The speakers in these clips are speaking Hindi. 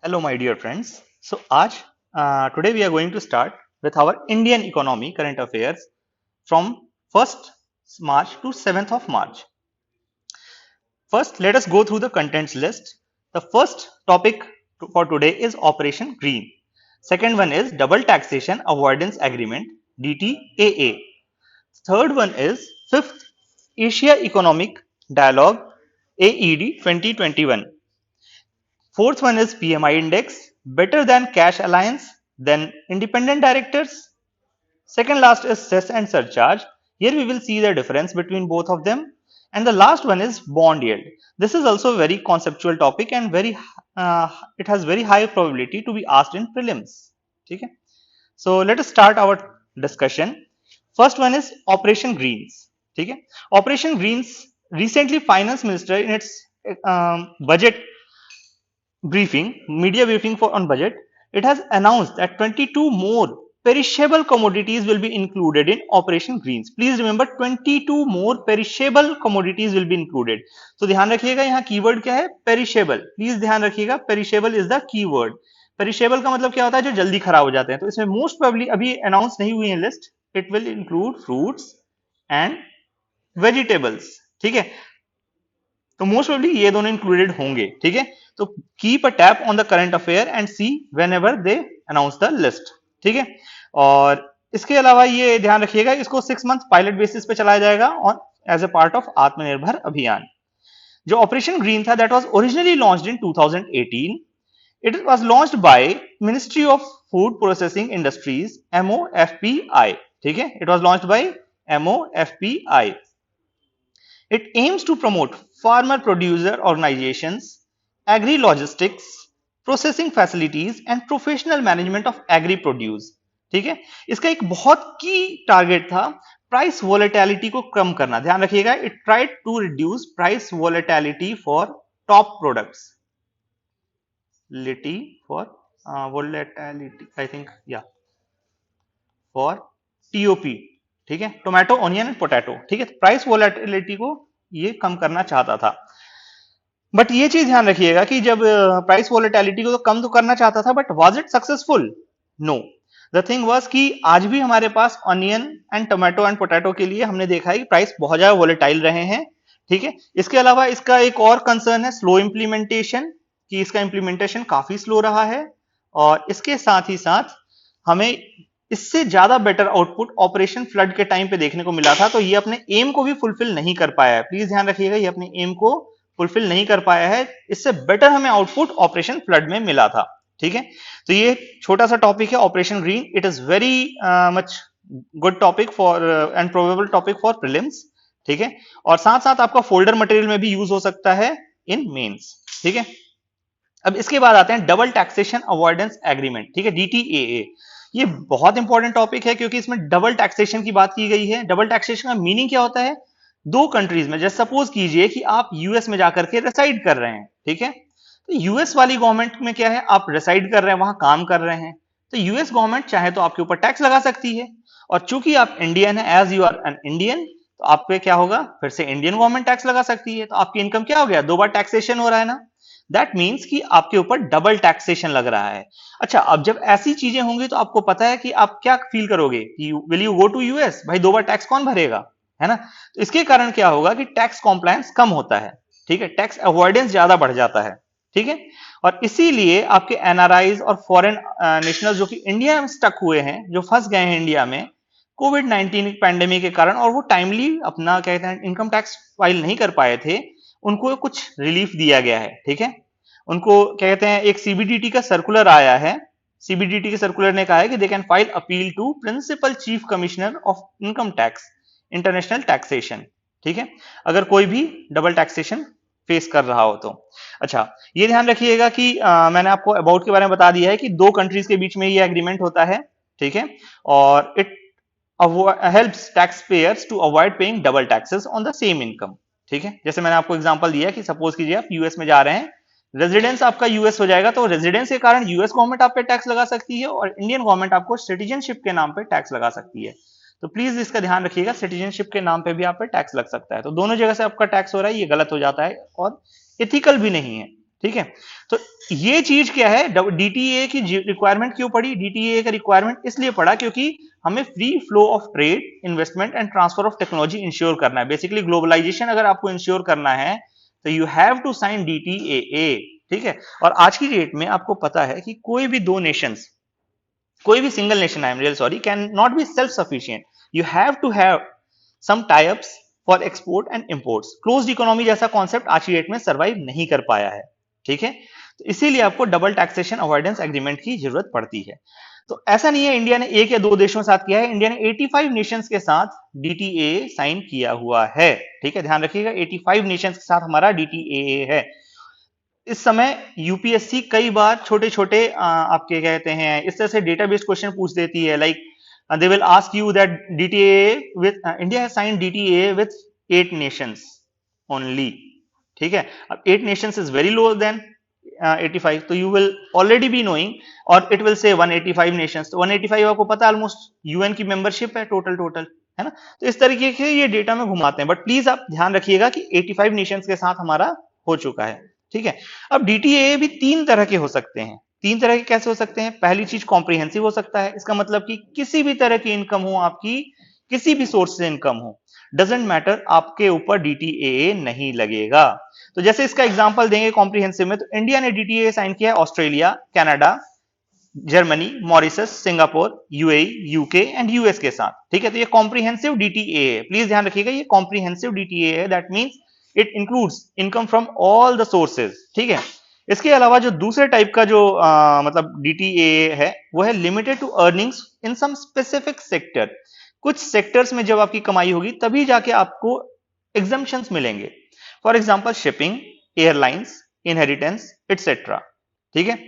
Hello, my dear friends. So, today we are going to start with our Indian economy current affairs from 1st March to 7th of March. First, let us go through the contents list. The first topic for today is Operation Green. Second one is Double Taxation Avoidance Agreement (DTAA). Third one is Fifth Asia Economic Dialogue AED 2021. Fourth one is PMI index, better than cash alliance, then independent directors. Second last is cess and surcharge. Here we will see the difference between both of them. And the last one is bond yield. This is also a very conceptual topic and it has very high probability to be asked in prelims. Okay? So let us start our discussion. First one is Operation Greens. Okay? Operation Greens, recently Finance Minister in its budget media briefing on budget, it has announced that 22 more perishable commodities will be included in Operation Greens. Please remember 22 more perishable commodities will be included. So ध्यान रखिएगा यहाँ कीवर्ड क्या है, perishable. प्लीज ध्यान रखिएगा, perishable is the keyword. Perishable का मतलब क्या होता है, जो जल्दी खराब हो जाते हैं. तो इसमें मोस्ट प्रोबेबली अभी अनाउंस नहीं हुई है list. It will include fruits and vegetables. ठीक है, तो मोस्ट प्रोबेबली ये दोनों इंक्लूडेड होंगे. ठीक है, तो keep a tap on the current affair and see when ever they announce the list. ठीक है, और इसके अलावा ये ध्यान रखिएगा, इसको 6 मंथ पायलट बेसिस पे चलाया जाएगा on as a part of Atmanirbhar Abhiyan. जो ऑपरेशन ग्रीन था, that was originally launched in 2018. It was launched by ministry of food processing industries, MOFPI. ठीक है, it was launched by MOFPI. It aims to promote farmer producer organizations, agri-logistics, processing facilities and professional management of agri-produce. ठीक है, इसका एक बहुत की टारगेट था प्राइस वोलेटिलिटी को कम करना. ध्यान रखिएगा, it tried to reduce price volatility for top products. Volatility I think for TOP. ठीक है, टोमेटो, ऑनियन एंड पोटैटो. ठीक है, प्राइस वोलेटिलिटी को ये कम करना चाहता था. बट ये चीज ध्यान रखिएगा कि जब प्राइस वोलेटिलिटी को तो कम तो करना चाहता था, but was it successful? No. The thing was कि आज भी हमारे पास onion and tomato and potato के लिए हमने देखा है कि प्राइस बहुत ज्यादा वोलेटाइल रहे हैं. ठीक है, इसके अलावा इसका एक और कंसर्न है स्लो इंप्लीमेंटेशन, कि इसका इंप्लीमेंटेशन काफी स्लो रहा है. और इसके साथ ही साथ हमें इससे ज्यादा बेटर आउटपुट ऑपरेशन फ्लड के टाइम पे देखने को मिला था. तो ये अपने एम को भी फुलफिल नहीं कर पाया है. प्लीज ध्यान रखिएगा, ये अपने एम को फुलफिल नहीं कर पाया है. इससे बेटर हमें आउटपुट ऑपरेशन फ्लड में मिला था. ठीक है, तो ये छोटा सा टॉपिक है operation green. It is very much good topic for and probable topic for prelims. ठीक है, और साथ साथ आपका फोल्डर मटेरियल में भी यूज हो सकता है इन मेंस. ठीक है, अब इसके बाद आते हैं डबल टैक्सेशन अवॉइडेंस एग्रीमेंट. ठीक है, DTAA. ये बहुत इंपॉर्टेंट टॉपिक है क्योंकि इसमें डबल टैक्सेशन की बात की गई है. डबल टैक्सेशन का मीनिंग क्या होता है? दो कंट्रीज में, जैसे सपोज कीजिए कि आप यूएस में जाकर के रेसाइड कर रहे हैं. ठीक है, तो यूएस वाली गवर्नमेंट में क्या है, आप रेसाइड कर रहे हैं, वहां काम कर रहे हैं, तो यूएस गवर्नमेंट चाहे तो आपके ऊपर टैक्स लगा सकती है. और चूंकि आप इंडियन है, as you are an Indian, तो आप पे क्या होगा, फिर से इंडियन गवर्नमेंट टैक्स लगा सकती है. तो आपकी इनकम क्या हो गया, दो बार टैक्सेशन हो रहा है ना. दैट मीन्स कि आपके ऊपर डबल टैक्सेशन लग रहा है. अच्छा, अब जब ऐसी चीजें होंगी तो आपको पता है कि आप क्या फील करोगे, will you go to US? भाई दो बार टैक्स कौन भरेगा, है ना. तो इसके कारण क्या होगा कि टैक्स कॉम्प्लायंस कम होता है. ठीक है, टैक्स अवॉइडेंस ज्यादा बढ़ जाता है. ठीक है, और इसीलिए आपके एनआरआईज और फॉरेन नेशनल्स जो कि इंडिया में स्टक हुए हैं, जो फंस गए हैं इंडिया में कोविड-19 पैंडेमिक के कारण, और वो टाइमली अपना कहते हैं इनकम टैक्स फाइल नहीं कर पाए थे, उनको कुछ रिलीफ दिया गया है. ठीक है, उनको कहते हैं एक CBDT का सर्कुलर आया है. CBDT के सर्कुलर ने कहा है कि they can file appeal to principal chief commissioner of income tax international taxation. ठीक है, अगर कोई भी डबल टैक्सेशन फेस कर रहा हो तो. अच्छा, ये ध्यान रखिएगा कि मैंने आपको अबाउट के बारे में बता दिया है कि दो कंट्रीज के बीच में ये एग्रीमेंट होता है. ठीक है, और it helps tax payers to avoid paying double taxes on the same income. ठीक है, जैसे मैंने आपको एग्जांपल दिया कि सपोज कीजिए आप यूएस में जा रहे हैं, रेजिडेंस आपका यूएस हो जाएगा, तो रेजिडेंस के कारण यूएस गवर्नमेंट आप पे टैक्स लगा सकती है और इंडियन गवर्नमेंट आपको सिटीजनशिप के नाम पे टैक्स लगा सकती है. तो प्लीज इसका ध्यान रखिएगा, सिटीजनशिप के नाम पे भी आप पे टैक्स लग सकता है. तो दोनों जगह से आपका टैक्स हो रहा है, ये गलत हो जाता है और एथिकल भी नहीं है. ठीक है। तो ये चीज क्या है, डीटीए की रिक्वायरमेंट क्यों पड़ी? डीटीए का रिक्वायरमेंट इसलिए पड़ा क्योंकि हमें free flow of trade, investment and transfer of technology ensure करना है। बेसिकली ग्लोबलाइजेशन अगर आपको इंश्योर करना है तो you have to sign DTA, ठीक है। और आज की डेट में आपको पता है कि कोई भी दो नेशंस, कोई भी single nation, I am real sorry, can not be self sufficient. You have to have some tie ups for export and imports. Closed economy जैसा कॉन्सेप्ट आज की डेट में सर्वाइव नहीं कर पाया है, ठीक है। तो इसीलिए आपको डबल टैक्सेशन अवॉइडेंस एग्रीमेंट की जरूरत पड़ती है। तो ऐसा नहीं है इंडिया ने एक या दो देशों के साथ किया है, इंडिया ने 85 नेशंस के साथ डीटीए साइन किया हुआ है, ठीक है। ध्यान रखिएगा 85 नेशंस के साथ हमारा डीटीए है। इस समय यूपीएससी कई बार छोटे छोटे आपके कहते हैं इस तरह से डेटाबेस क्वेश्चन पूछ देती है, like they will ask you that DTA with India has signed DTA with 8 nations only, ठीक है। अब 8 nations is very low than 85, तो you will already be knowing, और इट विल से 185 नेशंस। तो 185 आपको पता है ऑलमोस्ट यूएन की मेंबरशिप है टोटल, है ना। तो इस तरीके से ये डेटा में घुमाते हैं, बट प्लीज आप ध्यान रखिएगा कि 85 नेशंस के साथ हमारा हो चुका है, ठीक है। अब डीटीए भी 3 तरह के हो सकते हैं। 3 तरह के कैसे हो सकते हैं? पहली चीज कॉम्प्रिहेंसिव हो सकता है, इसका मतलब कि किसी भी तरह की इनकम हो आपकी, किसी भी सोर्स से इनकम हो, डजेंट मैटर, आपके ऊपर डीटीए नहीं लगेगा। तो जैसे इसका एग्जांपल देंगे कॉम्प्रिहेंसिव में, तो इंडिया ने डीटीए साइन किया है Australia, Canada, Germany, Mauritius, Singapore, UAE, UK and US के साथ, ठीक है। तो ये कॉम्प्रिहेंसिव डीटीए है, प्लीज ध्यान रखिएगा ये कॉम्प्रिहेंसिव डीटीए है, that means it includes income from all the sources, ठीक है। इसके अलावा जो दूसरे टाइप का जो मतलब डीटीए है वो है limited to earnings in some specific sector. कुछ सेक्टर्स में जब आपकी कमाई होगी तभी जाके आपको एग्जम्पशंस मिलेंगे, for example shipping, airlines, inheritance etcetera, ठीक है।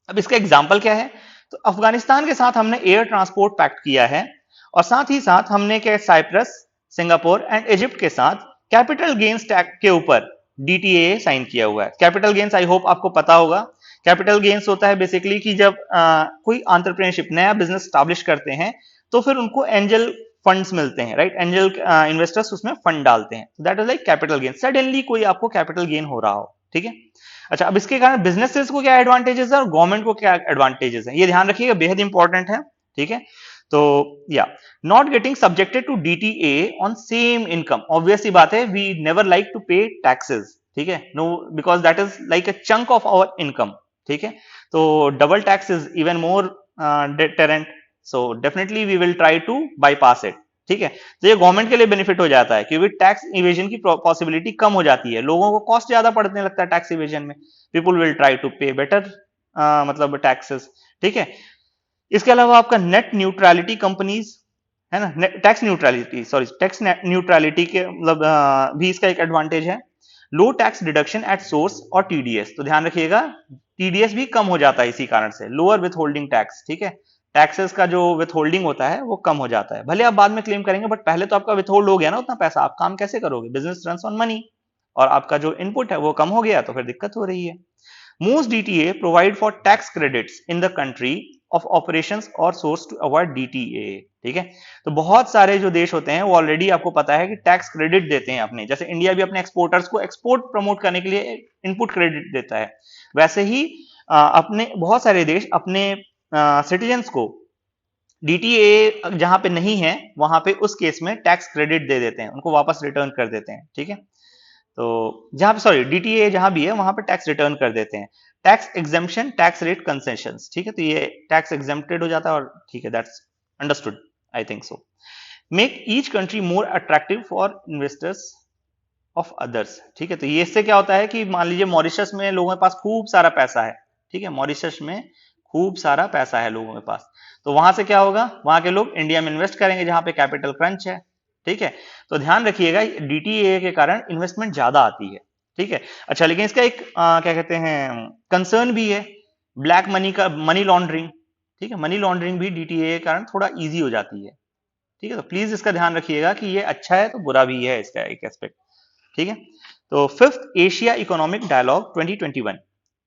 अब इसका एग्जाम्पल क्या है? तो अफगानिस्तान के साथ हमने एयर ट्रांसपोर्ट पैक्ट किया है, और साथ ही साथ हमने क्या साइप्रस, सिंगापुर एंड इजिप्ट के साथ कैपिटल गेन्स टैक्स के ऊपर डीटीए साइन किया हुआ है। कैपिटल गेन्स आई होप आपको पता होगा। कैपिटल गेन्स होता है बेसिकली कि जब कोई एंटरप्रेन्योरशिप नया बिजनेस स्टैब्लिश करते हैं तो फिर उनको एंजल फंड्स मिलते हैं, राइट। एंजल इन्वेस्टर्स उसमें फंड डालते हैं, that is like capital gain. Suddenly कोई आपको कैपिटल गेन हो रहा हो, ठीक है। अच्छा, अब इसके कारण बिजनेसेस को क्या एडवांटेजेस है और गवर्नमेंट को क्या एडवांटेजेस है, ये ध्यान रखिएगा, बेहद इंपॉर्टेंट है, ठीक है। तो या not getting subjected to DTA on same income, obvious सी बात है, we never like to pay taxes, ठीक है, no, because that is like a chunk of our income, ठीक है। तो double tax is even more deterrent, so definitely we will try to bypass it, ठीक है। तो ये गवर्नमेंट के लिए बेनिफिट हो जाता है क्योंकि टैक्स इवेजन की पॉसिबिलिटी कम हो जाती है, लोगों को कॉस्ट ज्यादा पड़ने लगता है टैक्स इवेजन में, पीपल विल ट्राई टू पे बेटर मतलब टैक्सेस, ठीक है। इसके अलावा आपका नेट न्यूट्रलिटी कंपनीज, है ना, tax neutrality, sorry tax neutrality के मतलब भी इसका एक एडवांटेज है। लो टैक्स डिडक्शन एट सोर्स और टीडीएस, तो ध्यान रखिएगा टीडीएस भी कम हो जाता है इसी कारण से, लोअर विथ होल्डिंग टैक्स, ठीक है। टैक्सेस का जो विथ होल्डिंग होता है वो कम हो जाता है, भले आप बाद में क्लेम करेंगे बट पहले तो आपका विथ होल्ड हो गया ना उतना पैसा, आप काम कैसे करोगे? बिजनेस रन्स ऑन मनी, और आपका जो इनपुट है वो कम हो गया तो फिर दिक्कत हो रही है। Most DTA provide for tax credits in the country of operations or source to avoid DTA, ठीक है। तो बहुत सारे जो देश होते हैं वो ऑलरेडी आपको पता है कि टैक्स क्रेडिट देते हैं अपने, जैसे इंडिया भी अपने एक्सपोर्टर्स को एक्सपोर्ट प्रमोट करने के लिए इनपुट क्रेडिट देता है, वैसे ही अपने बहुत सारे देश अपने सिटीजन्स को डीटीए जहां पे नहीं है वहां पे उस केस में टैक्स क्रेडिट दे देते हैं, उनको वापस रिटर्न कर देते हैं, ठीक है। तो जहां पे सॉरी डीटीए जहां भी है वहां पे टैक्स रिटर्न कर देते हैं। Tax exemption, tax rate concessions, ठीक है, तो ये टैक्स एग्जेम्प्टेड हो जाता है, और ठीक है, that's understood, I think so. Make each country more attractive for investors of others, ठीक है। तो ये इससे क्या होता है कि मान लीजिए मॉरिशस में लोगों के पास खूब सारा पैसा है, ठीक है, मॉरिशस में खूब सारा पैसा है लोगों के पास, तो वहां से क्या होगा, वहां के लोग इंडिया में इन्वेस्ट करेंगे जहां पे कैपिटल क्रंच है, ठीक है। तो ध्यान रखिएगा डीटीए के कारण इन्वेस्टमेंट ज्यादा आती है, ठीक है। अच्छा, लेकिन इसका एक क्या कहते हैं कंसर्न भी है, ब्लैक मनी का, मनी लॉन्ड्रिंग, ठीक है, मनी लॉन्ड्रिंग भी डीटीए के कारण थोड़ा इजी हो जाती है, ठीक है। तो प्लीज इसका ध्यान रखिएगा कि ये अच्छा है तो बुरा भी है इसका एक एस्पेक्ट, ठीक है। तो fifth, Asia economic dialogue 2021।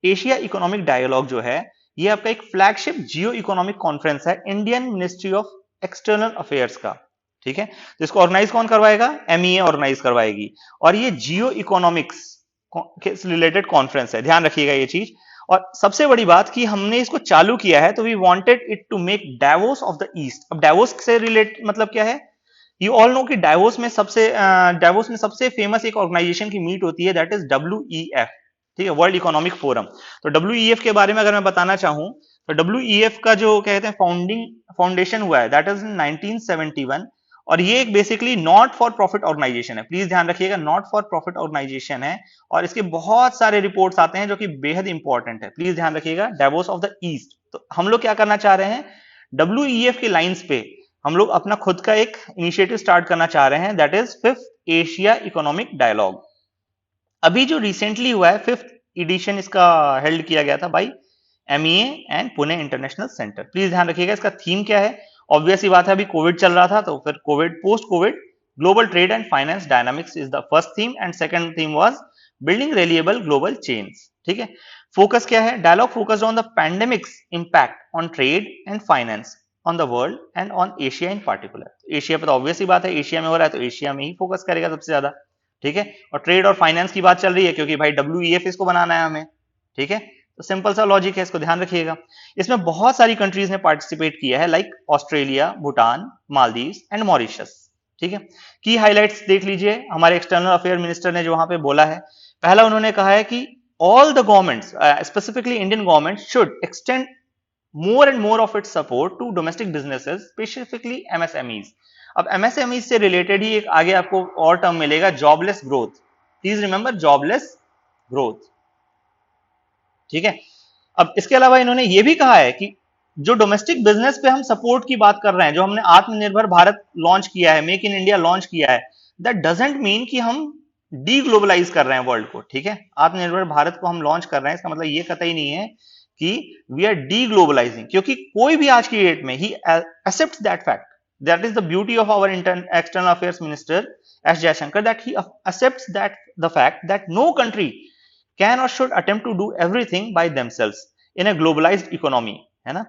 Asia economic dialogue जो है ये आपका एक फ्लैगशिप जियो इकोनॉमिक कॉन्फ्रेंस है Indian ministry of external affairs का, ठीक है। तो इसको ऑर्गेनाइज कौन करवाएगा? एमईए ऑर्गेनाइज करवाएगी, और ये जियो इकोनॉमिक्स रिलेटेड कॉन्फ्रेंस है, ध्यान रखिएगा ये चीज। और सबसे बड़ी बात कि हमने इसको चालू किया है तो we wanted it to make Davos of the east. अब डावोस से रिलेट मतलब क्या है, यू ऑल नो कि डावोस में सबसे फेमस एक ऑर्गेनाइजेशन की मीट होती है, दैट इज WEF, ठीक है, वर्ल्ड इकोनॉमिक फोरम। तो WEF के बारे में अगर मैं बताना चाहूं तो WEF का जो कहते हैं फाउंडेशन हुआ है दैट इज इन 1971, और ये एक basically not for profit organisation है। प्लीज ध्यान रखिएगा, नॉट फॉर प्रॉफिट ऑर्गेनाइजेशन है, और इसके बहुत सारे रिपोर्ट्स आते हैं जो कि बेहद इंपॉर्टेंट है। प्लीज ध्यान रखिएगा, डावोस ऑफ द ईस्ट। तो हम लोग क्या करना चाह रहे हैं, WEF की लाइंस पे हम लोग अपना खुद का एक इनिशिएटिव स्टार्ट करना चाह रहे हैं, that is fifth Asia economic dialogue. अभी जो रिसेंटली हुआ है, फिफ्थ एडिशन इसका हेल्ड किया गया था by MEA and Pune international centre. Please ध्यान रखिएगा, इसका थीम क्या है। ऑब्वियस ही बात है, अभी कोविड चल रहा था, तो फिर covid, post covid global trade and finance dynamics is the first theme, and second theme was building reliable global chains. ठीक है, फोकस क्या है, dialogue focused on the pandemic's impact on trade and finance on the world and on Asia in particular. Asia पर तो ऑब्वियस ही बात है, एशिया में हो रहा है तो एशिया में ही फोकस करेगा सबसे ज्यादा। ठीक है, और ट्रेड और फाइनेंस की बात चल रही है क्योंकि भाई WEF इसको बनाना है हमें। ठीक है, तो सिंपल सा लॉजिक है, इसको ध्यान रखिएगा। इसमें बहुत सारी कंट्रीज ने पार्टिसिपेट किया है, like Australia, Bhutan, Maldives and Mauritius. ठीक है, की हाइलाइट्स देख लीजिए, हमारे एक्सटर्नल अफेयर मिनिस्टर ने जो वहां पे बोला है, पहला उन्होंने कहा है कि all the governments, specifically Indian government, should extend more and more of its support to domestic businesses, specifically MSMEs। अब MSMEs से रिलेटेड ही एक आगे आपको और टर्म मिलेगा, jobless growth. Please remember, jobless growth. ठीक है, अब इसके अलावा इन्होंने ये भी कहा है कि जो डोमेस्टिक बिजनेस पे हम सपोर्ट की बात कर रहे हैं, जो हमने आत्मनिर्भर भारत लॉन्च किया है, मेक इन इंडिया लॉन्च किया है, दैट डजेंट मीन कि हम डी ग्लोबलाइज कर रहे हैं वर्ल्ड को। ठीक है, आत्मनिर्भर भारत को हम लॉन्च कर रहे हैं, इसका मतलब ये कतई नहीं है कि वी आर डी ग्लोबलाइजिंग, क्योंकि कोई भी आज की डेट में ही accept that fact. That is the beauty of our external affairs minister S Jaishankar, that he accepts that the fact that no country can or should attempt to do everything by themselves in a globalized economy, है ना।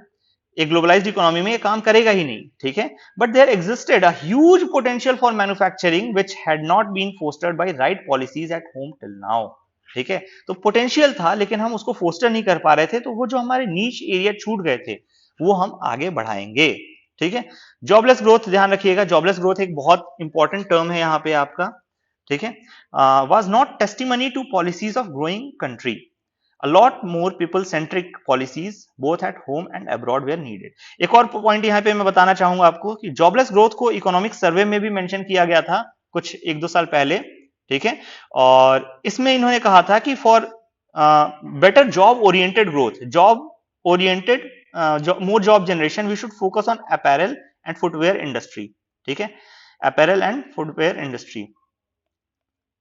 एक ग्लोबलाइज्ड इकोनॉमी में ये काम करेगा ही नहीं। ठीक है, but there existed a huge potential for manufacturing which had not been fostered by right policies at home till now. ठीक है, तो पोटेंशियल था लेकिन हम उसको फोस्टर नहीं कर पा रहे थे, तो वो जो हमारे नीच एरिया छूट गए थे वो हम आगे बढ़ाएंगे। ठीक है, जॉबलेस ग्रोथ ध्यान रखिएगा, जॉबलेस ग्रोथ एक बहुत इंपॉर्टेंट टर्म है यहाँ पे आपका। ठीक है, was not testimony to policies of growing country. A lot more people centric policies both at home and abroad were needed। एक और पॉइंट यहाँ पे मैं बताना चाहूंगा आपको कि जॉबलेस ग्रोथ को इकोनॉमिक सर्वे में भी मेंशन किया गया था कुछ 1-2 साल पहले। ठीक है, और इसमें इन्होंने कहा था कि for better job oriented growth, job oriented more job generation, we should focus on apparel and footwear industry. ठीक है, अपैरल एंड फुटवेयर इंडस्ट्री,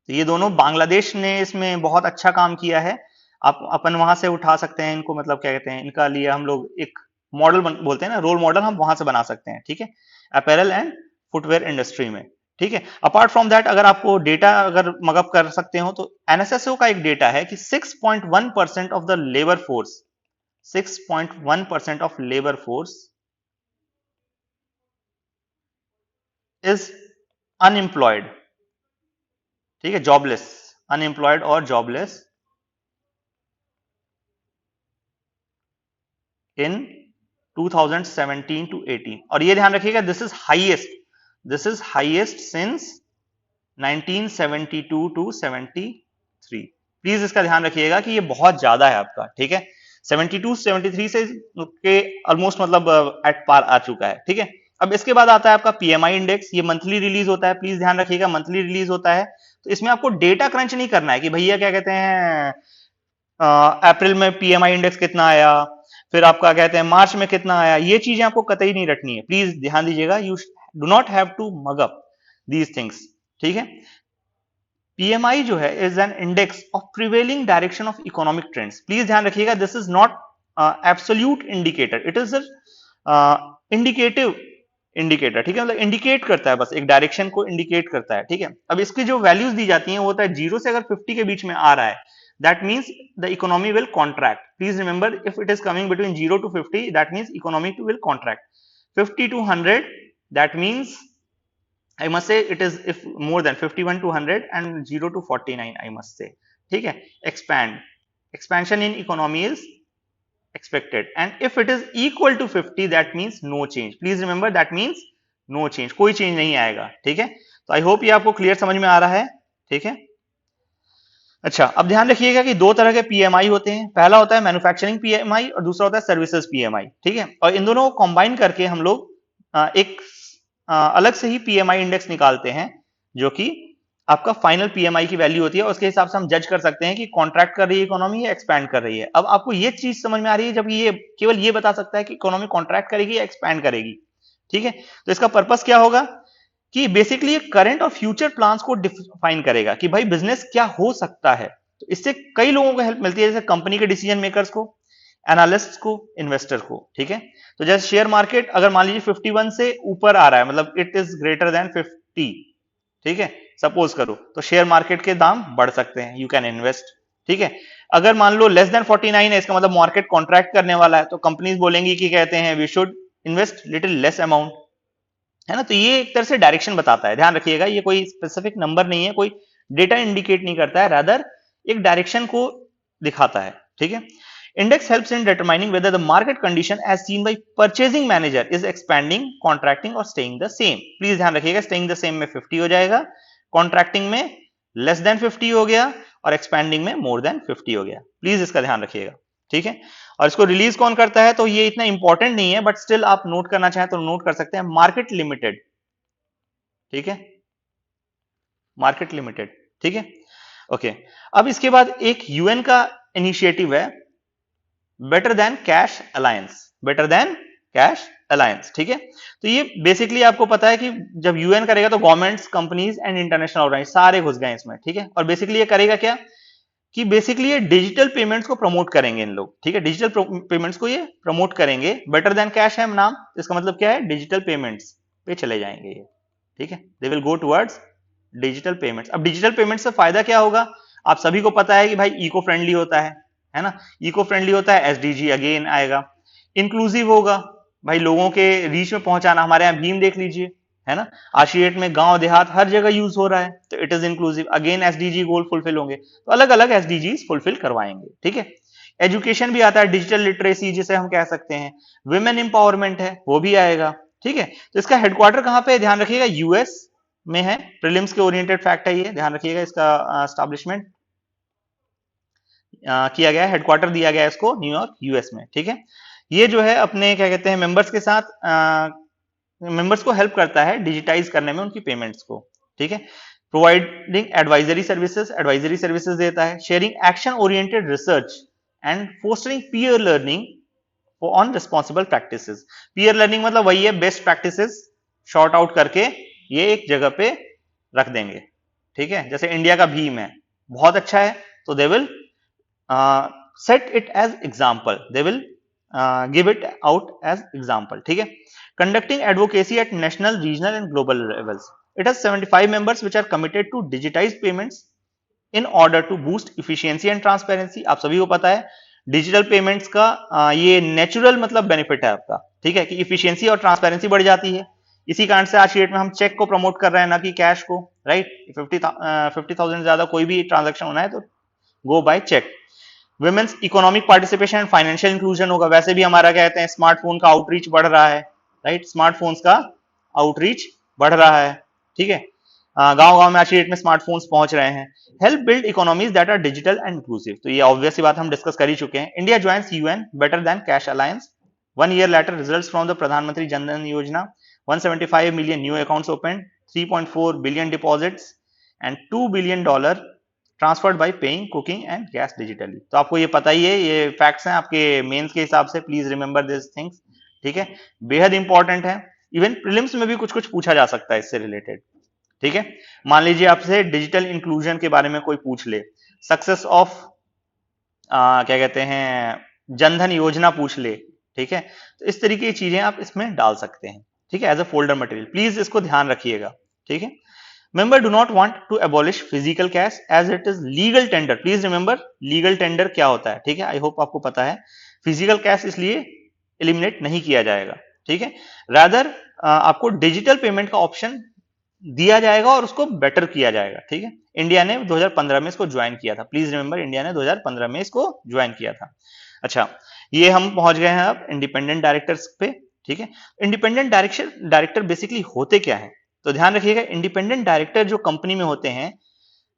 तो ये दोनों बांग्लादेश ने इसमें बहुत अच्छा काम किया है। आप अपन वहां से उठा सकते हैं इनको, मतलब क्या कहते हैं, इनका लिए हम लोग एक मॉडल बोलते हैं ना, रोल मॉडल हम वहां से बना सकते हैं। ठीक है, अपैरल एंड फुटवेयर इंडस्ट्री में। ठीक है, अपार्ट फ्रॉम दैट अगर आपको डेटा अगर मगअप कर सकते हो तो NSSO का एक डेटा है कि 6.1% of the labour force, 6.1% of labour force is unemployed. ठीक है, जॉबलेस, अनएम्प्लॉयड और जॉबलेस इन 2017 टू 18। और ये ध्यान रखिएगा, this is highest since 1972 to 73। Please इसका ध्यान रखिएगा कि ये बहुत ज्यादा है आपका। ठीक है, 72 73 से के ऑलमोस्ट मतलब एट पार आ चुका है। ठीक है, अब इसके बाद आता है आपका PMI इंडेक्स, ये मंथली रिलीज होता है। प्लीज ध्यान रखिएगा, मंथली रिलीज होता है, तो इसमें आपको डेटा क्रंच नहीं करना है कि भैया क्या कहते हैं अप्रैल में PMI इंडेक्स कितना आया, फिर आपका कहते हैं मार्च में कितना आया, ये चीजें आपको कतई नहीं रखनी है। प्लीज ध्यान दीजिएगा, you do not have to mug up these things. ठीक है, PMI जो है is an index of prevailing direction of economic trends. Please ध्यान रखिएगा, this is not absolute indicator, it is indicative indicator. ठीक है, मतलब इंडिकेट करता है, बस एक डायरेक्शन को इंडिकेट करता है। ठीक है, अब इसकी जो वैल्यूज दी जाती हैं वो होता है 0 से अगर 50 के बीच में आ रहा है, that means the economy will contract। Please remember, if it is coming between 0 to 50, that means economy will contract। 50 to 100, that means I must say it is if more than 51 to 100 and 0 to 49, I must say। ठीक है, expand, expansion in economy is expected, and if it is equal to 50 that means no change. Please remember that means no change, कोई चेंज नहीं आएगा, ठीक है। तो आई होप ये आपको क्लियर समझ में आ रहा है, ठीक है। अच्छा, अब ध्यान रखिएगा कि दो तरह के पीएमआई होते हैं, पहला होता है मैन्युफैक्चरिंग पीएमआई और दूसरा होता है सर्विसेज पीएमआई, ठीक है। और इन दोनों को कंबाइन करके हम लोग एक अलग से ही पीएमआई इंडेक्स निकालते हैं, जो कि आपका फाइनल पीएमआई की वैल्यू होती है। उसके हिसाब से हम जज कर सकते हैं कि कॉन्ट्रैक्ट कर रही है इकोनॉमी या एक्सपैंड कर रही है। अब आपको ये चीज समझ में आ रही है जब ये केवल ये बता सकता है कि इकोनॉमी कॉन्ट्रैक्ट करेगी या एक्सपैंड करेगी, ठीक है। तो इसका पर्पस क्या होगा कि बेसिकली करंट और फ्यूचर प्लान्स को डिफाइन करेगा कि भाई बिजनेस क्या हो सकता है। तो इससे कई लोगों को हेल्प मिलती है, जैसे कंपनी के डिसीजन मेकर्स को, एनालिस्ट को, इन्वेस्टर को, ठीक है। तो जैसे शेयर मार्केट अगर मान लीजिए 51 से ऊपर आ रहा है, मतलब इट इज ग्रेटर देन 50, ठीक है, सपोज करो, तो शेयर मार्केट के दाम बढ़ सकते हैं, यू कैन इन्वेस्ट, ठीक है। अगर मान लो लेस देन 49 है, इसका मतलब मार्केट कॉन्ट्रैक्ट करने वाला है, तो कंपनीज बोलेंगी कि कहते हैं we should invest little less amount, है ना। तो ये एक तरह से डायरेक्शन बताता है, ध्यान रखिएगा, ये कोई स्पेसिफिक नंबर नहीं है, कोई डेटा इंडिकेट नहीं करता है, रादर एक डायरेक्शन को दिखाता है, ठीक है। Index helps in determining whether the market condition as seen by purchasing manager is expanding, contracting or staying the same. Please ध्यान रखिएगा, staying the same में 50 हो जाएगा, contracting में less than 50 हो गया और expanding में more than 50 हो गया। प्लीज इसका ध्यान रखिएगा, ठीक है। और इसको रिलीज कौन करता है, तो ये इतना इंपॉर्टेंट नहीं है, बट स्टिल आप नोट करना चाहें तो नोट कर सकते हैं, मार्केट लिमिटेड, ठीक है, मार्केट लिमिटेड, ठीक है, ओके। अब इसके बाद एक यूएन का इनिशिएटिव है, better than cash alliance, better than cash alliance, ठीक है। तो ये बेसिकली आपको पता है कि जब यूएन करेगा तो governments, companies and international organisation सारे घुस गए इसमें, ठीक है। और बेसिकली ये करेगा क्या कि बेसिकली ये डिजिटल पेमेंट्स को प्रमोट करेंगे इन लोग, ठीक है, डिजिटल पेमेंट्स को ये प्रमोट करेंगे। बेटर देन कैश है नाम, इसका मतलब क्या है, डिजिटल पेमेंट्स पे चले जाएंगे ये, ठीक है, they will go towards digital payments. अब डिजिटल पेमेंट्स से फायदा क्या होगा, आप सभी को पता है कि भाई इको फ्रेंडली होता है ना, इको फ्रेंडली होता है, एसडीजी अगेन आएगा, इंक्लूसिव होगा, भाई लोगों के रीच में पहुंचाना, हमारे यहाँ भीम देख लीजिए, है ना, आज की डेट में गांव देहात हर जगह यूज हो रहा है, तो it is inclusive, again SDG goal fulfil होंगे, तो अलग अलग एसडीजी फुलफिल करवाएंगे, ठीक है। एजुकेशन भी आता है, डिजिटल लिटरेसी जिसे हम कह सकते हैं, विमेन इंपावरमेंट है वो भी आएगा, ठीक है। तो इसका हेडक्वार्टर कहां पे है, ध्यान रखिएगा, यूएस में है, प्रीलिम्स के ओरिएंटेड फैक्ट है ये, ध्यान रखिएगा, इसका एस्टैब्लिशमेंट किया गया है, हेडक्वार्टर दिया गया है इसको न्यूयॉर्क यूएस में, ठीक है। ये जो है अपने क्या कहते हैं मेंबर्स के साथ मेंबर्स को हेल्प करता है डिजिटाइज करने में उनकी पेमेंट्स को, ठीक है। प्रोवाइडिंग एडवाइजरी सर्विसेज देता है, shearing action oriented research and fostering peer learning on responsible practices. Peer learning मतलब वही है, बेस्ट प्रैक्टिसेस शॉर्ट आउट करके ये एक जगह पे रख देंगे, ठीक है। जैसे इंडिया का भीम है, बहुत अच्छा है, तो they will set it as example, they will give it out as example, ठीक है। Conducting advocacy at national, regional and global levels. It has 75 members which are committed to digitize payments in order to boost efficiency and transparency. आप सभी को पता है डिजिटल पेमेंट्स का ये नेचुरल मतलब बेनिफिट है आपका, ठीक है, कि इफिशियंसी और ट्रांसपेरेंसी बढ़ जाती है। इसी कारण से आज की डेट में हम चेक को प्रमोट कर रहे हैं, ना कि कैश को, राइट। 50,000 ज्यादा कोई भी ट्रांजैक्शन होना है तो go by cheque. Women's economic participation and financial inclusion होगा, वैसे भी हमारा कहते हैं स्मार्टफोन का आउटरीच बढ़ रहा है, राइट, स्मार्टफोन्स का आउटरीच बढ़ रहा है, ठीक है, गांव गांव में आज की डेट में स्मार्टफोन्स पहुंच रहे हैं। Help build economies that are digital and inclusive, तो ये ऑब्वियस बात हम डिस्कस कर ही चुके हैं। India joins UN better than cash alliance, 1 year later results from the प्रधानमंत्री जन धन योजना, 175 million new accounts opened, 3.4 billion deposits and $2 billion transferred by paying cooking and gas digitally. तो आपको ये पता ही है, ये फैक्ट्स हैं आपके मेंस के हिसाब से, प्लीज रिमेंबर दिस थिंग्स, ठीक है, बेहद इंपॉर्टेंट है। इवन प्रीलिम्स में भी कुछ कुछ पूछा जा सकता है इससे रिलेटेड, ठीक है। मान लीजिए आपसे डिजिटल इंक्लूजन के बारे में कोई पूछ ले, सक्सेस ऑफ क्या कहते हैं जनधन योजना पूछ ले, ठीक है, तो इस तरीके की चीजें आप इसमें डाल सकते हैं, ठीक है, as a folder material, please इसको ध्यान रखिएगा, ठीक है। Member do not want to abolish physical cash as it is legal tender. Please remember legal tender क्या होता है, ठीक है, आई होप आपको पता है। फिजिकल कैश इसलिए एलिमिनेट नहीं किया जाएगा, ठीक है, रादर आपको डिजिटल पेमेंट का ऑप्शन दिया जाएगा और उसको बेटर किया जाएगा। ठीक है, इंडिया ने 2015 में इसको ज्वाइन किया था। प्लीज रिमेंबर, इंडिया ने 2015 में इसको ज्वाइन किया था। अच्छा, ये हम पहुंच गए हैं अब इंडिपेंडेंट डायरेक्टर्स पे। ठीक है, इंडिपेंडेंट डायरेक्टर बेसिकली होते क्या है, तो ध्यान रखिएगा, इंडिपेंडेंट डायरेक्टर जो कंपनी में होते हैं,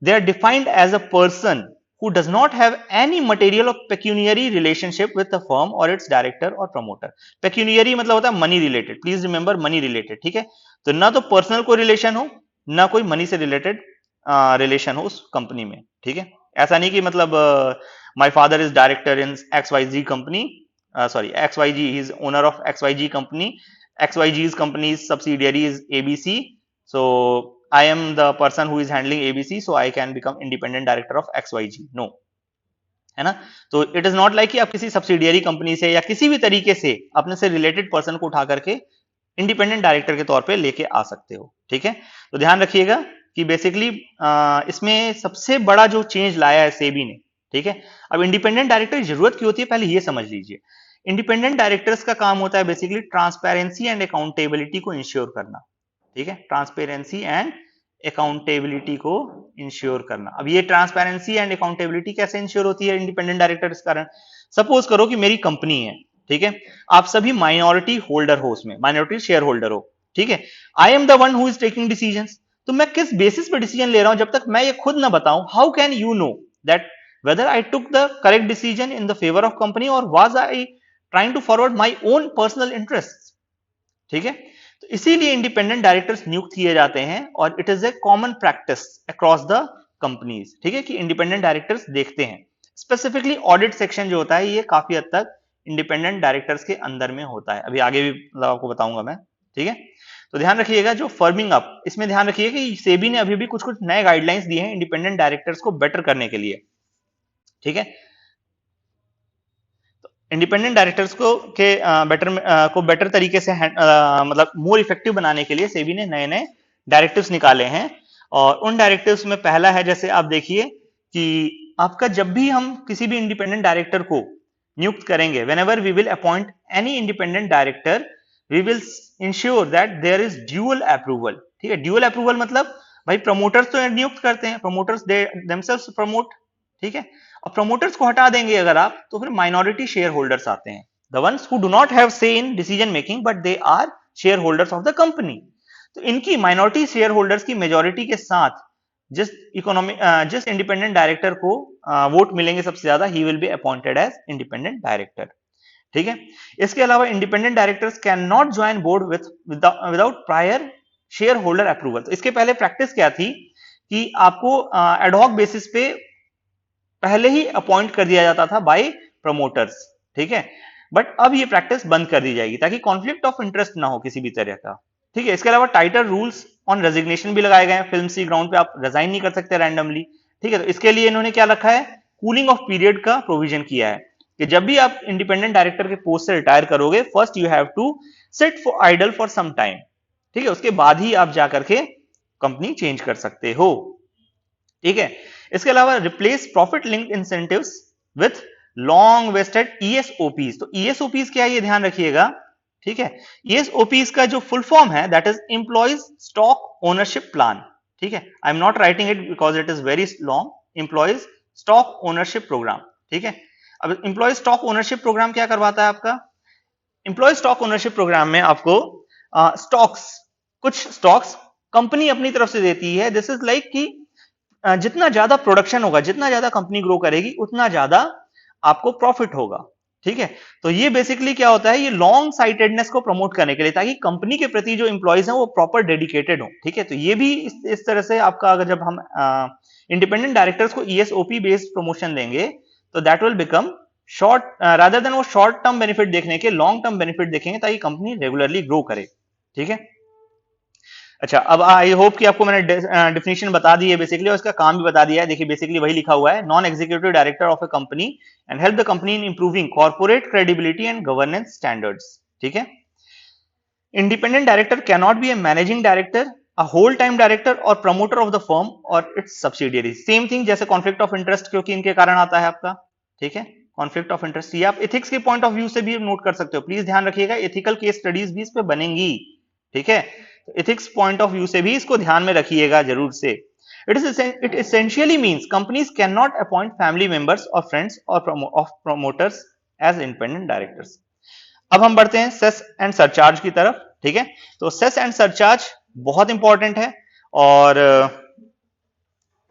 they are defined as a person who does not have any material or pecuniary relationship with the firm or its director or promoter. Pecuniary मतलब होता है money related, please remember money related. ठीक है, तो ना तो पर्सनल कोई रिलेशन हो, ना कोई मनी से रिलेटेड रिलेशन हो उस कंपनी में। ठीक है, ऐसा नहीं कि मतलब my father is director in XYZ company, sorry XYG, he is owner of XYG company, XYG's company's subsidiary is ABC, so I am the person who is handling ABC, so I can become independent director of XYG. No, है ना। तो इट इज नॉट लाइक कि आप किसी सब्सिडियरी कंपनी से या किसी भी तरीके से अपने से रिलेटेड पर्सन को उठा करके इंडिपेंडेंट डायरेक्टर के तौर पे लेके आ सकते हो। ठीक है, तो ध्यान रखिएगा कि बेसिकली इसमें सबसे बड़ा जो चेंज लाया है सेबी ने। ठीक है, अब इंडिपेंडेंट डायरेक्टर की जरूरत क्यों होती है, पहले ये समझ लीजिए। इंडिपेंडेंट डायरेक्टर्स का काम होता है बेसिकली ट्रांसपेरेंसी एंड अकाउंटेबिलिटी को इंश्योर करना। ठीक है, ट्रांसपेरेंसी एंड अकाउंटेबिलिटी को इंश्योर करना। अब ये ट्रांसपेरेंसी एंड अकाउंटेबिलिटी कैसे इंश्योर होती है इंडिपेंडेंट डायरेक्टर के कारण? सपोज करो कि मेरी कंपनी है, ठीक है, आप सभी माइनॉरिटी होल्डर हो, उसमें माइनॉरिटी शेयर होल्डर हो। ठीक है, I am the one who is taking decisions, तो मैं किस बेसिस पे डिसीजन ले रहा हूं, जब तक मैं ये खुद ना बताऊं, how can you know that whether I took the correct decision in the favor of company or was I trying to forward my own personal interests? ठीक है, तो इसीलिए इंडिपेंडेंट डायरेक्टर्स नियुक्त किए जाते हैं और it is a common practice across the companies. ठीक है, कि इंडिपेंडेंट डायरेक्टर्स देखते हैं। स्पेसिफिकली ऑडिट सेक्शन जो होता है ये काफी हद तक इंडिपेंडेंट डायरेक्टर्स के अंदर में होता है, अभी आगे भी मतलब आपको बताऊंगा मैं। ठीक है, तो ध्यान रखिएगा जो फर्मिंग अप, इसमें ध्यान रखिए कि सेबी ने अभी भी कुछ कुछ नए गाइडलाइंस दिए हैं इंडिपेंडेंट डायरेक्टर्स को बेटर करने के लिए। ठीक है, इंडिपेंडेंट डायरेक्टर्स को बेटर तरीके से मतलब मोर इफेक्टिव बनाने के लिए सेबी ने नए नए डायरेक्टिव्स निकाले हैं। और उन डायरेक्टिव्स में पहला है, जैसे आप देखिए कि आपका जब भी हम किसी भी इंडिपेंडेंट डायरेक्टर को नियुक्त करेंगे, whenever we will appoint any independent director, we will ensure that there is dual approval. ठीक है, ड्यूअल अप्रूवल मतलब भाई प्रमोटर्स तो नियुक्त करते हैं, प्रमोटर्स दे देमसेल्व्स प्रमोट। ठीक है, और प्रमोटर्स को हटा देंगे अगर आप, तो फिर माइनॉरिटी शेयर होल्डर्स आते हैं, the ones who do not have say in decision making but they are share holders of the company. तो इनकी माइनॉरिटी शेयर होल्डर्स की मेजोरिटी के साथ जिस इंडिपेंडेंट डायरेक्टर को वोट मिलेंगे सबसे ज्यादा, he will be appointed as independent director. ठीक है, इसके अलावा independent directors can not join board without prior share holder approval. तो इसके पहले प्रैक्टिस क्या थी कि आपको एडहॉक बेसिस पे पहले ही अपॉइंट कर दिया जाता था बाय प्रमोटर्स। ठीक है, बट अब ये प्रैक्टिस बंद कर दी जाएगी ताकि कॉन्फ्लिक्ट ऑफ इंटरेस्ट ना हो किसी भी तरह का। ठीक है, इसके अलावा टाइटर रूल्स ऑन रेजिग्नेशन भी लगाए गए हैं। फिल्म सी ग्राउंड पे आप रिजाइन नहीं कर सकते रैंडमली। ठीक है, तो इसके लिए इन्होंने क्या रखा है, कूलिंग ऑफ पीरियड का प्रोविजन किया है कि जब भी आप इंडिपेंडेंट डायरेक्टर के पोस्ट से रिटायर करोगे, first you have to sit for idle for some time. ठीक है, उसके बाद ही आप जाकर के कंपनी चेंज कर सकते हो। ठीक है, इसके अलावा replace profit linked incentives with long vested ESOPs। तो ESOPs क्या है ये ध्यान रखिएगा। ठीक है, ESOPs का जो फुल फॉर्म है that is employees stock ownership plan. ठीक है, I am not writing it because it is very long, employees stock ownership programme. ठीक है, अब एम्प्लॉय स्टॉक ओनरशिप प्रोग्राम क्या करवाता है आपका, एम्प्लॉय स्टॉक ओनरशिप प्रोग्राम में आपको कुछ स्टॉक्स कंपनी अपनी तरफ से देती है। दिस इज लाइक कि जितना ज्यादा प्रोडक्शन होगा, जितना ज्यादा कंपनी ग्रो करेगी, उतना ज्यादा आपको प्रॉफिट होगा। ठीक है, तो ये बेसिकली क्या होता है, ये लॉन्ग साइटेडनेस को प्रमोट करने के लिए, ताकि कंपनी के प्रति जो एम्प्लॉइज हैं वो प्रॉपर डेडिकेटेड हो। ठीक है, तो ये भी इस तरह से आपका, अगर जब हम इंडिपेंडेंट डायरेक्टर्स को ESOP बेस्ड प्रमोशन देंगे, तो that will become short rather than वो शॉर्ट टर्म बेनिफिट देखने के लॉन्ग टर्म बेनिफिट देखेंगे, ताकि कंपनी रेगुलरली ग्रो करे। ठीक है, अच्छा, अब आई होप कि आपको मैंने डेफिनेशन बता दी है बेसिकली, और इसका काम भी बता दिया है। देखिए बेसिकली वही लिखा हुआ है, non executive director of a company and help the company in improving corporate credibility and governance standards. ठीक है, independent director can not be a managing director, a whole time director और प्रमोटर ऑफ द फर्म और इट्स सब्सिडियरी। सेम थिंग जैसे कॉन्फ्लिक्ट ऑफ इंटरेस्ट, क्योंकि इनके कारण आता है आपका। ठीक है, कॉन्फ्लिक्ट ऑफ इंटरेस्ट, ये आप एथिक्स के पॉइंट ऑफ व्यू से भी नोट कर सकते हो। प्लीज ध्यान रखिएगा, एथिकल केस स्टडीज भी इस पे बनेंगी। ठीक है, तो एथिक्स पॉइंट ऑफ व्यू से भी इसको ध्यान में रखिएगा जरूर से। It essentially means companies cannot appoint family members or friends or of promoters as independent directors। अब हम बढ़ते हैं सेस एंड सरचार्ज की तरफ, ठीक है। तो सेस एंड सरचार्ज बहुत इंपॉर्टेंट है और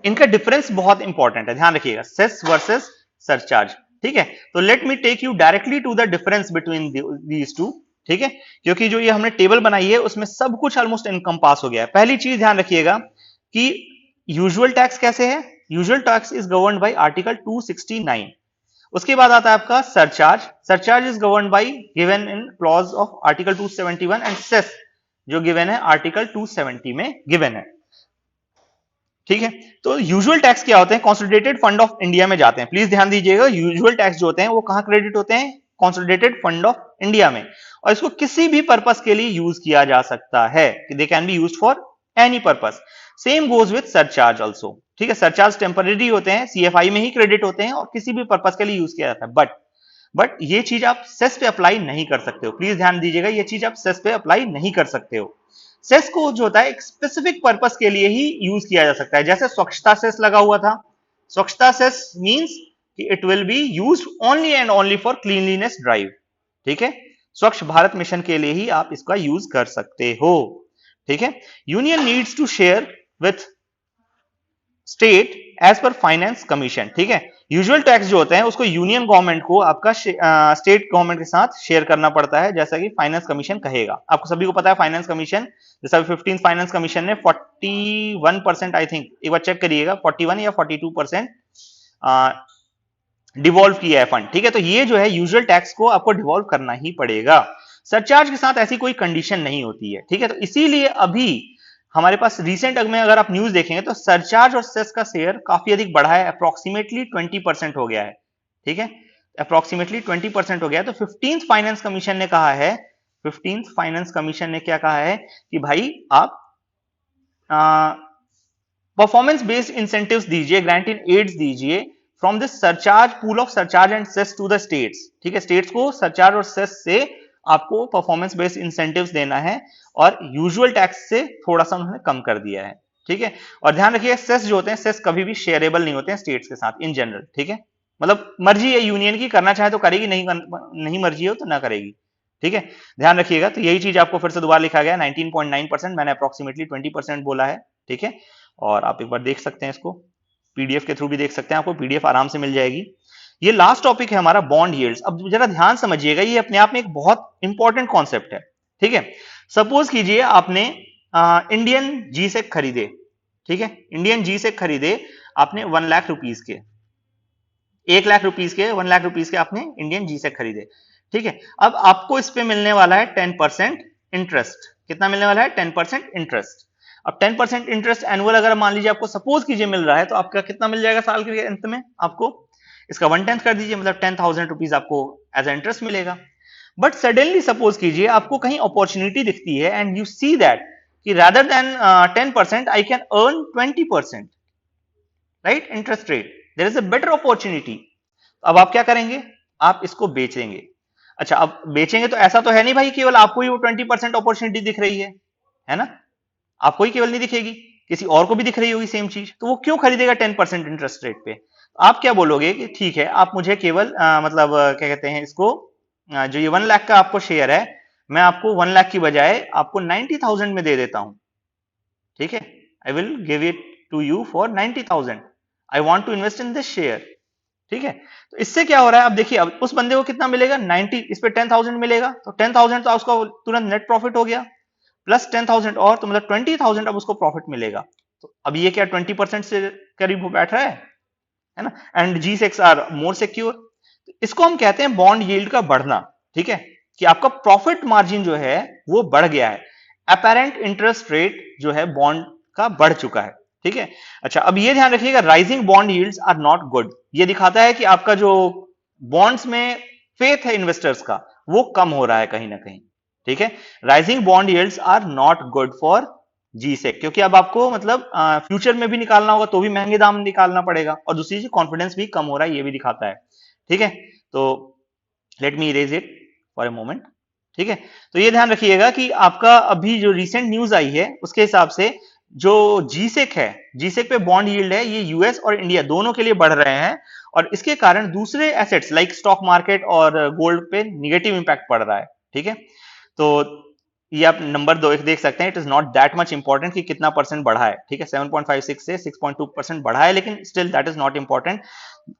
इनका डिफरेंस बहुत इंपॉर्टेंट है, ध्यान रखिएगा, सेस वर्सेस सरचार्ज, ठीक है। तो let me take you directly to the difference between these two, ठीक है, क्योंकि जो ये हमने टेबल बनाई है उसमें सब कुछ ऑलमोस्ट इनकम्पास हो गया है। पहली चीज ध्यान रखिएगा कि यूजुअल टैक्स कैसे है, usual tax is governed by article 269। उसके बाद आता है आपका surcharge, surcharge is governed by given in clause of article 271 and cess जो गिवन है आर्टिकल 270 में गिवन है, ठीक है। तो यूजुअल टैक्स क्या होते हैं, कंसोलिडेटेड फंड ऑफ इंडिया में जाते हैं। प्लीज ध्यान दीजिएगा, यूजुअल टैक्स जो होते हैं वो कहां क्रेडिट होते हैं, कंसोलिडेटेड फंड ऑफ इंडिया में, और इसको किसी भी पर्पस के लिए यूज किया जा सकता है, they can be used for any purpose. Same goes with surcharge also, ठीक है। सरचार्ज टेम्पररी होते हैं, सीएफआई में ही क्रेडिट होते हैं और किसी भी पर्पस के लिए यूज किया जाता है, बट ये चीज आप सेस पे अप्लाई नहीं कर सकते हो। प्लीज ध्यान दीजिएगा, ये चीज आप सेस पे अप्लाई नहीं कर सकते हो। सेस को जो होता है एक स्पेसिफिक पर्पस के लिए ही यूज किया जा सकता है, जैसे स्वच्छता सेस लगा हुआ था, स्वच्छता सेस मींस कि it will be used only and only for cleanliness drive, ठीक है। स्वच्छ भारत मिशन के लिए ही आप इसका यूज कर सकते हो, ठीक है। Union needs to share with state as per finance commission, ठीक है। यूजुअल टैक्स जो होते हैं उसको यूनियन गवर्नमेंट को आपका स्टेट गवर्नमेंट के साथ शेयर करना पड़ता है, जैसा कि फाइनेंस कमीशन कहेगा। आपको सभी को पता है फाइनेंस कमीशन, जैसा 15th फाइनेंस कमीशन ने 41% आई थिंक, एक बार चेक करिएगा, 41 या 42% डिवॉल्व किया है फंड, ठीक है। तो ये जो है यूजुअल टैक्स को आपको डिवॉल्व करना ही पड़ेगा। सरचार्ज के साथ ऐसी कोई कंडीशन नहीं होती है, ठीक है। तो इसीलिए अभी हमारे पास रिसेंट में अगर आप न्यूज देखेंगे तो सरचार्ज और सेस का शेयर काफी अधिक बढ़ा है, अप्रोक्सीमेटली 20% हो गया है, ठीक है, अप्रोक्सीमेटली 20% हो गया है। तो 15th फाइनेंस कमीशन ने कहा है, 15th फाइनेंस कमीशन ने क्या कहा है कि भाई आप परफॉर्मेंस बेस्ड इंसेंटिव्स दीजिए, ग्रांट इन एड्स दीजिए from this surcharge pool of surcharge and cess to the states, ठीक है। स्टेट्स को सरचार्ज और सेस से आपको परफॉर्मेंस बेस्ड इंसेंटिव्स देना है और यूजुअल टैक्स से थोड़ा सा उन्होंने कम कर दिया है, ठीक है। और ध्यान रखिए सेस जो होते हैं, सेस कभी भी शेयरेबल नहीं होते हैं स्टेट्स के साथ इन जनरल, ठीक है। मतलब मर्जी है यूनियन की, करना चाहे तो करेगी, नहीं मर्जी हो तो ना करेगी, ठीक है, ध्यान रखिएगा। तो यही चीज आपको फिर से दोबारा लिखा गया 19.9%, मैंने अप्रोक्सीमेटली 20% बोला है, ठीक है। और आप एक बार देख सकते हैं इसको, पीडीएफ के थ्रू भी देख सकते हैं, आपको पीडीएफ आराम से मिल जाएगी। ये लास्ट टॉपिक है हमारा बॉन्ड यील्ड्स। अब जरा ध्यान समझिएगा, ये अपने आप में एक बहुत इंपॉर्टेंट कॉन्सेप्ट है, ठीक है। सपोज कीजिए आपने इंडियन जी से खरीदे, ठीक है, इंडियन जी से खरीदे आपने 1 लाख रुपीज के, 1 लाख रुपीज के, 1 लाख रुपीज के आपने इंडियन जी से खरीदे, ठीक है। अब आपको इस पे मिलने वाला है 10% इंटरेस्ट। कितना मिलने वाला है? 10% इंटरेस्ट। अब 10% इंटरेस्ट एनुअल अगर मान लीजिए आपको सपोज कीजिए मिल रहा है, तो आपका कितना मिल जाएगा साल के अंत में? आपको इसका 1/10 कर दीजिए, मतलब 10,000 रुपीज आपको एज इंटरेस्ट मिलेगा। बट सडनली सपोज कीजिए आपको कहीं अपॉर्चुनिटी दिखती है एंड यू सी दैट कि rather than 10% I can earn 20%, right, interest rate, there is a better opportunity. अब आप क्या करेंगे? आप इसको बेचेंगे। अच्छा, अब बेचेंगे तो ऐसा तो है नहीं भाई केवल आपको ही वो 20% अपॉर्चुनिटी दिख रही है ना? आपको ही केवल नहीं दिखेगी, किसी और को भी दिख रही होगी सेम चीज, तो वो क्यों खरीदेगा 10% इंटरेस्ट रेट पे? आप क्या बोलोगे कि ठीक है, आप मुझे केवल मतलब क्या कहते हैं इसको, जो ये 1 लाख का आपको शेयर है, मैं आपको 1 लाख की बजाय आपको 90,000 में दे देता हूं, ठीक है, I will give it to you for 90,000, I want to invest in this share, ठीक है। तो इससे क्या हो रहा है, अब देखिए, अब उस बंदे को कितना मिलेगा? 90, इस पे 10,000 मिलेगा, तो 10,000 तो उसका तुरंत नेट प्रॉफिट हो गया, प्लस 10,000 और, तो मतलब 20,000 अब उसको प्रॉफिट मिलेगा। तो अब ये क्या 20% से करीब बैठ रहा है ना? And G secs are more secure. इसको हम कहते हैं बॉन्ड यील्ड का बढ़ना, ठीक है, कि आपका प्रॉफिट मार्जिन जो है वो बढ़ गया है, अपेरेंट इंटरेस्ट रेट जो है बॉन्ड का बढ़ चुका है, ठीक है। अच्छा, अब ये ध्यान रखिएगा, rising bond yields are not good. ये दिखाता है कि आपका जो बॉन्ड्स में फेथ है इन्वेस्टर्स का, वो कम हो रहा है कहीं ना कहीं, ठीक है। Rising bond yields are not good for G sec, क्योंकि अब आपको मतलब फ्यूचर में भी निकालना होगा तो भी महंगे दाम निकालना पड़ेगा, और दूसरी चीज कॉन्फिडेंस भी कम हो रहा है, ये भी दिखाता है, ठीक है। तो let me erase it for a moment, ठीक है। तो ये ध्यान रखिएगा कि आपका अभी जो रिसेंट न्यूज आई है उसके हिसाब से जो जीसेक है, जीसेक पे बॉन्ड यील्ड है, ये यूएस और इंडिया दोनों के लिए बढ़ रहे हैं, और इसके कारण दूसरे एसेट्स लाइक स्टॉक मार्केट और गोल्ड पे निगेटिव इंपैक्ट पड़ रहा है। ठीक है, तो ये आप नंबर दो एक देख सकते हैं, it is not that much important कि कितना परसेंट बढ़ा है। ठीक है, 7.56 से 6.2% बढ़ा है, लेकिन still that is not important.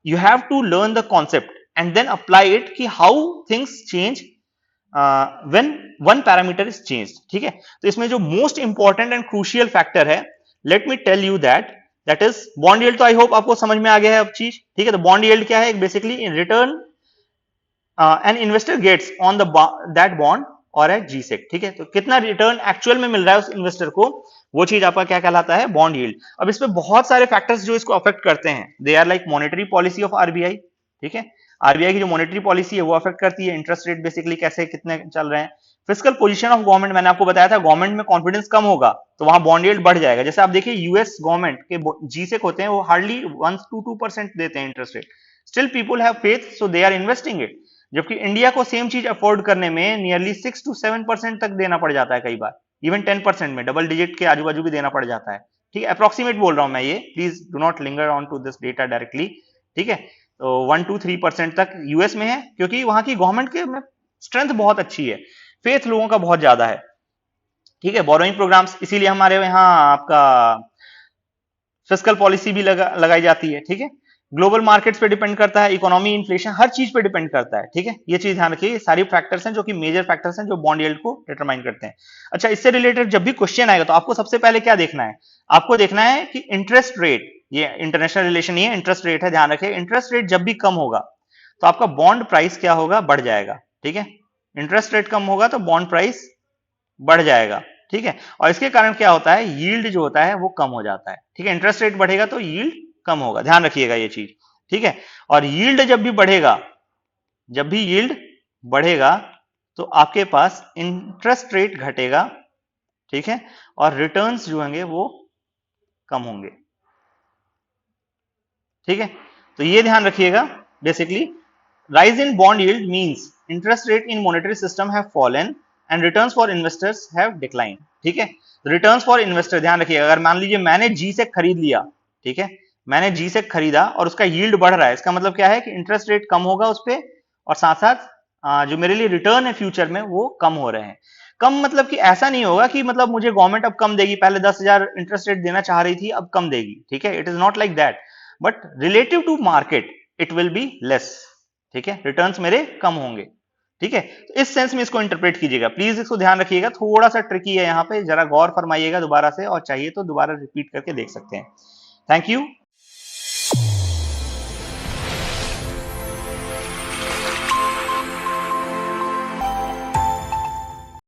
You have to learn the concept and then apply it कि how things change when one parameter is change. ठीक है, तो इसमें जो most important and crucial factor है, let me tell you that is bond yield. तो आई होप आपको समझ में आ गया है अब चीज। ठीक है, तो बॉन्ड यील्ड क्या है? Basically in return an investor gets on the that bond और एट जीसेक। ठीक है, तो कितना रिटर्न एक्चुअल में मिल रहा है उस इन्वेस्टर को, वो चीज आपका क्या कहलाता है? Bond yield. अब इसमें बहुत सारे फैक्टर्स जो इसको अफेक्ट करते हैं, they are like monetary policy of RBI. ठीक है, आरबीआई की जो मॉनेटरी पॉलिसी है वो अफेक्ट करती है, इंटरेस्ट रेट बेसिकली कैसे कितने चल रहे हैं। फिजिकल पोजीशन ऑफ गवर्नमेंट, मैंने आपको बताया था गवर्नमेंट में कॉन्फिडेंस कम होगा तो वहां बॉन्ड यील्ड बढ़ जाएगा। जैसे आप देखिए यूएस गवर्नमेंट के जीसेक होते हैं वो हार्डली 1 to 2% देते हैं interest rate, still people have faith so they are investing it. जबकि इंडिया को सेम चीज अफोर्ड करने में नियरली 6 to 7% तक देना पड़ जाता है, कई बार इवन 10% में, डबल डिजिट के आजू बाजू भी देना पड़ जाता है। ठीक है, अप्रोक्सीमेट बोल रहा हूं मैं ये, please do not linger on to this data directly. ठीक है, तो 1 to 3% तक यूएस में है, क्योंकि वहां की गवर्नमेंट के में स्ट्रेंथ बहुत अच्छी है, फेथ लोगों का बहुत ज्यादा है। ठीक है, बोरोइंग प्रोग्राम्स, इसीलिए हमारे यहाँ आपका फिस्कल पॉलिसी भी लगाई जाती है। ठीक है, ग्लोबल मार्केट्स पे डिपेंड करता है, इकोनॉमी, इन्फ्लेशन, हर चीज पे डिपेंड करता है। ठीक है, ये चीज ध्यान रखिए, सारी फैक्टर्स हैं जो कि मेजर फैक्टर्स हैं जो बॉन्ड यील्ड को डिटरमाइन करते हैं। अच्छा, इससे रिलेटेड जब भी क्वेश्चन आएगा तो आपको सबसे पहले क्या देखना है? आपको देखना है कि इंटरेस्ट रेट, ये इंटरनेशनल रिलेशन नहीं है, इंटरेस्ट रेट है, ध्यान रखिए। इंटरेस्ट रेट जब भी कम होगा तो आपका बॉन्ड प्राइस क्या होगा? बढ़ जाएगा। ठीक है, इंटरेस्ट रेट कम होगा तो बॉन्ड प्राइस बढ़ जाएगा। ठीक है, और इसके कारण क्या होता है? यील्ड जो होता है वो कम हो जाता है। ठीक है, इंटरेस्ट रेट बढ़ेगा तो यील्ड कम होगा, ध्यान रखिएगा ये चीज। ठीक है, और यील्ड जब भी बढ़ेगा, जब भी यील्ड बढ़ेगा तो आपके पास इंटरेस्ट रेट घटेगा। ठीक है, और रिटर्न्स जो होंगे वो कम होंगे। ठीक है, तो ये ध्यान रखिएगा। Basically rise in bond yield means interest rate in monetary system have fallen and returns for investors have declined। ठीक है, रिटर्न्स फॉर इन्वेस्टर ध्यान रखिएगा। अगर मान लीजिए मैंने जी से खरीद लिया, ठीक है, मैंने जी से खरीदा और उसका यील्ड बढ़ रहा है, इसका मतलब क्या है कि इंटरेस्ट रेट कम होगा उस पर, और साथ साथ जो मेरे लिए रिटर्न है फ्यूचर में वो कम हो रहे हैं। कम मतलब कि ऐसा नहीं होगा कि मतलब मुझे गवर्नमेंट अब कम देगी, पहले 10,000 इंटरेस्ट रेट देना चाह रही थी अब कम देगी। ठीक है, it is not like that, but relative to market it will be less. ठीक है, रिटर्न्स मेरे कम होंगे। ठीक है, तो इस सेंस में इसको इंटरप्रेट कीजिएगा, प्लीज इसको ध्यान रखिएगा, थोड़ा सा ट्रिकी है यहाँ पे, जरा गौर फरमाइएगा दोबारा से, और चाहिए तो दोबारा रिपीट करके देख सकते हैं। Thank you.